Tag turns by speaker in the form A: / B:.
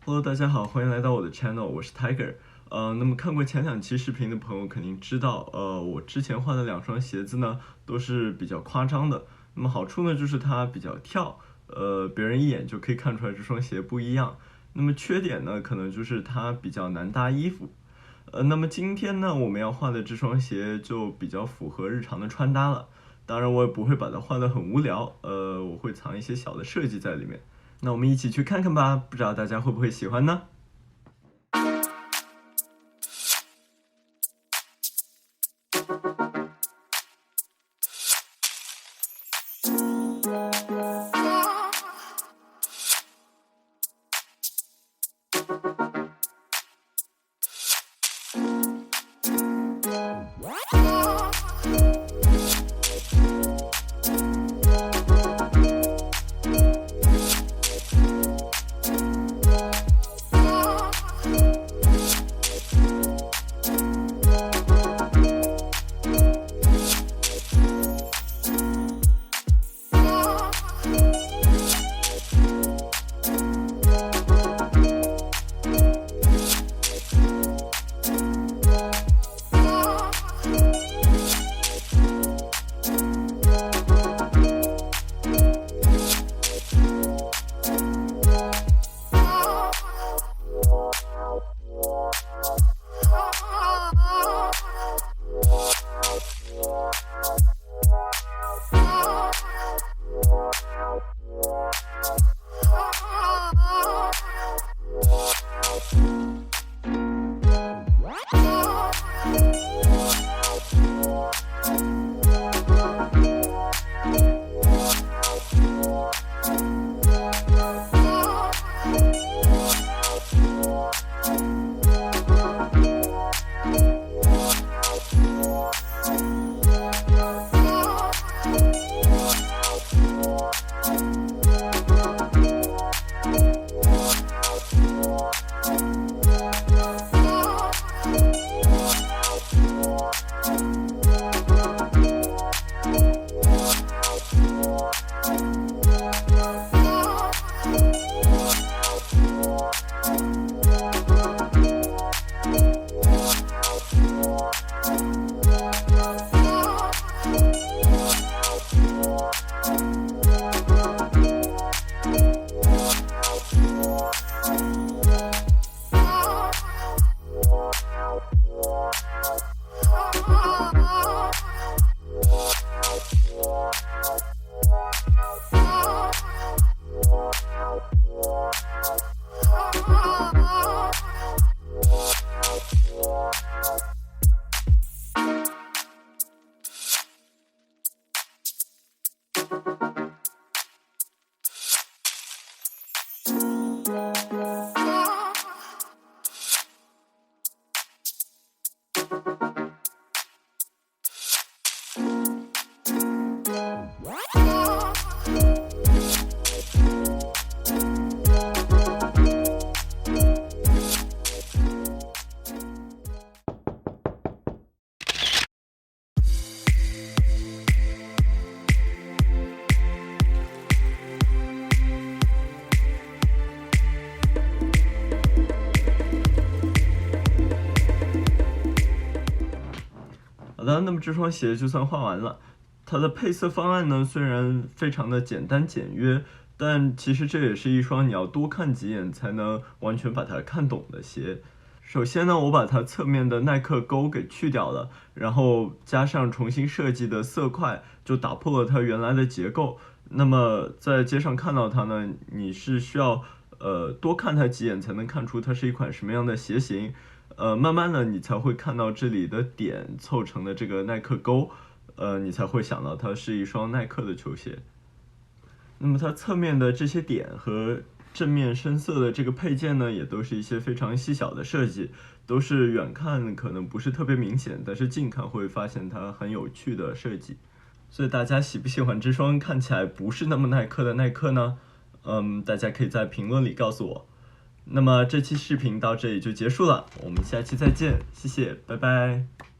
A: Hello，大家好，欢迎来到我的 channel，我是 Tiger。那么看过前2期视频的朋友肯定知道，我之前换的2双鞋子呢都是比较夸张的。那么好处呢就是它比较跳，别人一眼就可以看出来这双鞋不一样。那么缺点呢可能就是它比较难搭衣服。那么今天呢我们要换的这双鞋就比较符合日常的穿搭了。当然我也不会把它换得很无聊，我会藏一些小的设计在里面。那我们一起去看看吧，不知道大家会不会喜欢呢？好的，那么这双鞋就算换完了。它的配色方案呢，虽然非常的简单简约，但其实这也是一双你要多看几眼才能完全把它看懂的鞋。首先呢，我把它侧面的耐克钩给去掉了，然后加上重新设计的色块，就打破了它原来的结构。那么在街上看到它呢，你是需要多看它几眼才能看出它是一款什么样的鞋型。慢慢的你才会看到这里的点凑成的这个耐克钩，你才会想到它是一双耐克的球鞋。那么它侧面的这些点和正面深色的这个配件呢，也都是一些非常细小的设计，都是远看可能不是特别明显，但是近看会发现它很有趣的设计。所以大家喜不喜欢这双看起来不是那么耐克的耐克呢？大家可以在评论里告诉我。那么这期视频到这里就结束了，我们下期再见，谢谢，拜拜。